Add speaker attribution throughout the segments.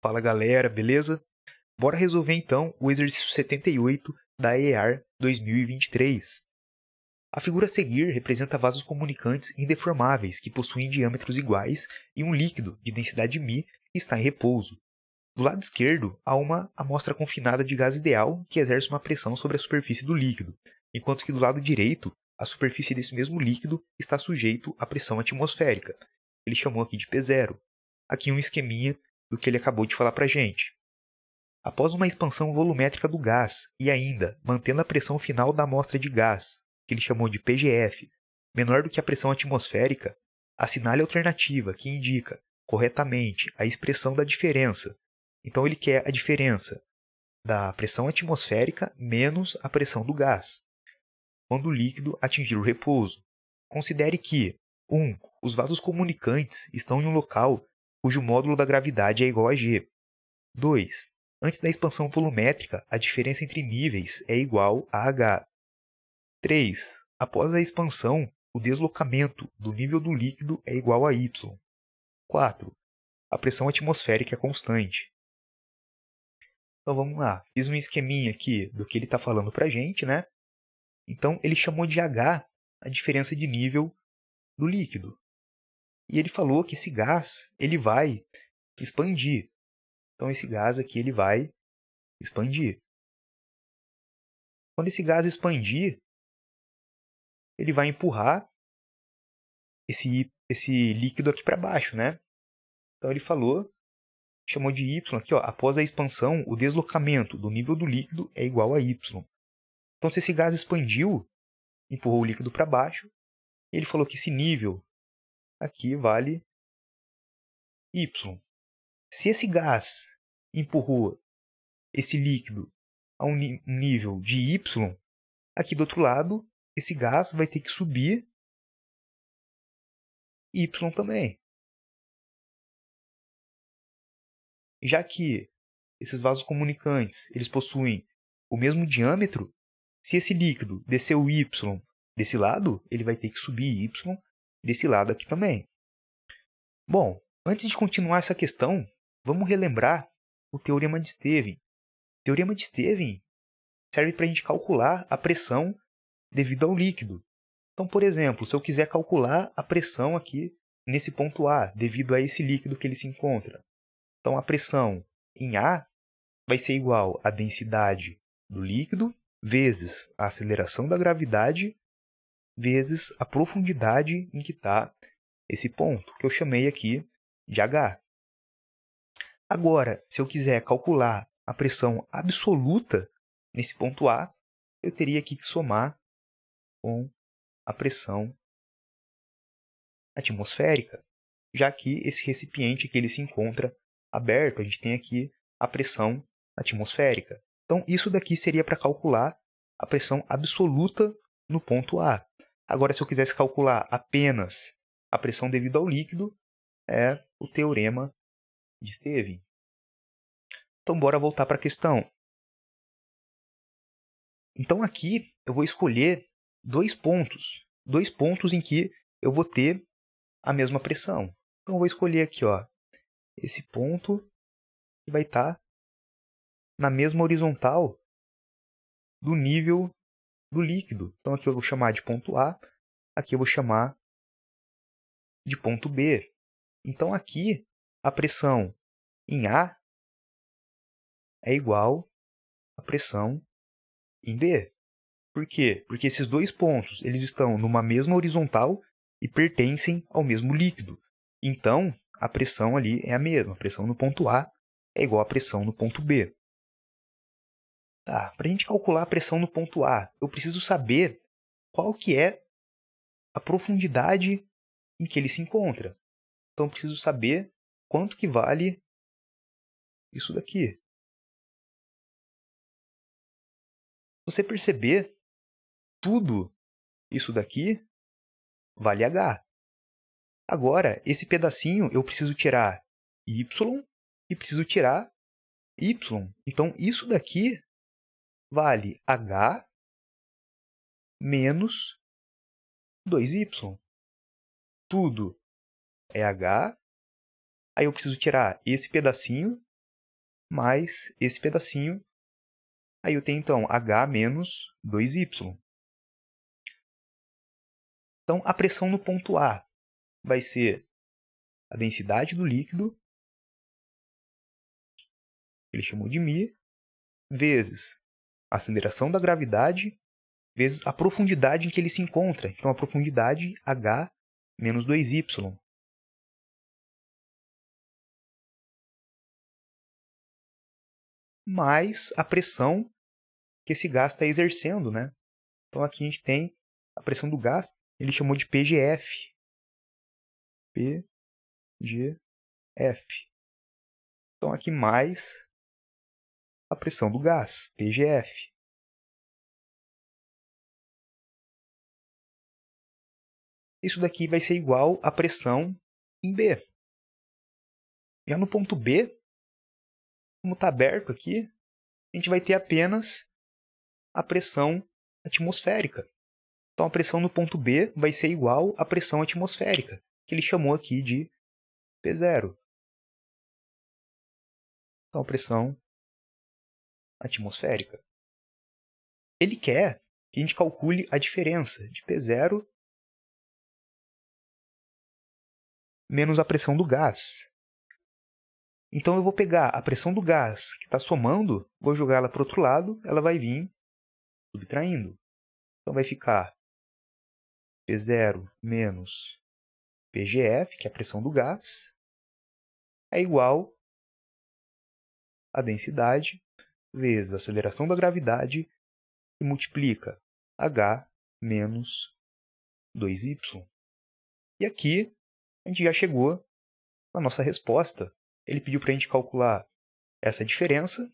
Speaker 1: Fala galera, beleza? Bora resolver então o exercício 78 da EAR 2023. A figura a seguir representa vasos comunicantes indeformáveis que possuem diâmetros iguais e um líquido de densidade μ que está em repouso. Do lado esquerdo, há uma amostra confinada de gás ideal que exerce uma pressão sobre a superfície do líquido, enquanto que do lado direito, a superfície desse mesmo líquido está sujeito à pressão atmosférica. Ele chamou aqui de P0. Aqui um esqueminha do que ele acabou de falar para a gente. Após uma expansão volumétrica do gás e ainda mantendo a pressão final da amostra de gás, que ele chamou de PGF, menor do que a pressão atmosférica, assinale a alternativa que indica corretamente a expressão da diferença. Então ele quer a diferença da pressão atmosférica menos a pressão do gás, quando o líquido atingir o repouso. Considere que 1. Os vasos comunicantes estão em um local cujo módulo da gravidade é igual a g. 2. Antes da expansão volumétrica, a diferença entre níveis é igual a h. 3. Após a expansão, o deslocamento do nível do líquido é igual a y. 4. A pressão atmosférica é constante. Então vamos lá, fiz um esqueminha aqui do que ele está falando para a gente, né? Então ele chamou de h a diferença de nível do líquido. E ele falou que esse gás ele vai expandir. Então esse gás aqui ele vai expandir. Quando esse gás expandir, ele vai empurrar esse líquido aqui para baixo, né? Então ele falou, chamou de y aqui, ó, após a expansão, o deslocamento do nível do líquido é igual a y. Então se esse gás expandiu, empurrou o líquido para baixo, ele falou que esse nível aqui vale y. Se esse gás empurrou esse líquido a um nível de y, aqui do outro lado, esse gás vai ter que subir y também. Já que esses vasos comunicantes eles possuem o mesmo diâmetro, se esse líquido desceu y desse lado, ele vai ter que subir y desse lado aqui também. Bom, antes de continuar essa questão, vamos relembrar o Teorema de Stevin. O Teorema de Stevin serve para a gente calcular a pressão devido ao líquido. Então, por exemplo, se eu quiser calcular a pressão aqui nesse ponto A, devido a esse líquido que ele se encontra. Então, a pressão em A vai ser igual à densidade do líquido vezes a aceleração da gravidade vezes a profundidade em que está esse ponto, que eu chamei aqui de H. Agora, se eu quiser calcular a pressão absoluta nesse ponto A, eu teria aqui que somar com a pressão atmosférica, já que esse recipiente aqui ele se encontra aberto, a gente tem aqui a pressão atmosférica. Então, isso daqui seria para calcular a pressão absoluta no ponto A. Agora, se eu quisesse calcular apenas a pressão devido ao líquido, é o Teorema de Stevin. Então, bora voltar para a questão. Então, aqui eu vou escolher dois pontos em que eu vou ter a mesma pressão. Então, eu vou escolher aqui, ó, esse ponto que vai estar na mesma horizontal do nível do líquido. Então, aqui eu vou chamar de ponto A, aqui eu vou chamar de ponto B. Então, aqui a pressão em A é igual à pressão em B. Por quê? Porque esses dois pontos eles estão numa mesma horizontal e pertencem ao mesmo líquido. Então, a pressão ali é a mesma. A pressão no ponto A é igual à pressão no ponto B. Tá, para a gente calcular a pressão no ponto A, eu preciso saber qual que é a profundidade em que ele se encontra. Então, eu preciso saber quanto que vale isso daqui. Se você perceber, tudo isso daqui vale H. Agora, esse pedacinho eu preciso tirar Y e preciso tirar Y. Então, isso daqui vale H menos 2Y. Tudo é H. Aí eu preciso tirar esse pedacinho mais esse pedacinho. Aí eu tenho, então, H menos 2Y. Então, a pressão no ponto A vai ser a densidade do líquido, ele chamou de μ, vezes a aceleração da gravidade, vezes a profundidade em que ele se encontra. Então, a profundidade H menos 2Y. Mais a pressão que esse gás está exercendo, né? Então, aqui a gente tem a pressão do gás, ele chamou de PGF. PGF. Então, aqui mais a pressão do gás, PGF. Isso daqui vai ser igual à pressão em B. Já no ponto B, como está aberto aqui, a gente vai ter apenas a pressão atmosférica. Então, a pressão no ponto B vai ser igual à pressão atmosférica, que ele chamou aqui de P0. Então, a pressão atmosférica. Ele quer que a gente calcule a diferença de P0 menos a pressão do gás. Então, eu vou pegar a pressão do gás que está somando, vou jogar ela para o outro lado, ela vai vir subtraindo. Então, vai ficar P0 menos PGF, que é a pressão do gás, é igual a densidade vezes a aceleração da gravidade que multiplica H menos 2Y. E aqui a gente já chegou na nossa resposta. Ele pediu para a gente calcular essa diferença,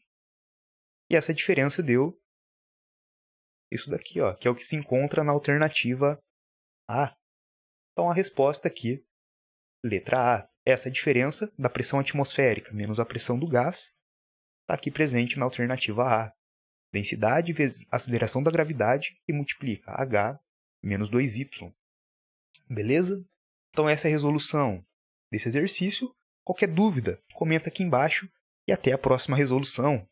Speaker 1: e essa diferença deu isso daqui, ó, que é o que se encontra na alternativa A. Então, a resposta aqui, letra A, essa diferença da pressão atmosférica menos a pressão do gás, está aqui presente na alternativa A. Densidade vezes aceleração da gravidade, que multiplica H menos 2Y. Beleza? Então, essa é a resolução desse exercício. Qualquer dúvida, comenta aqui embaixo e até a próxima resolução.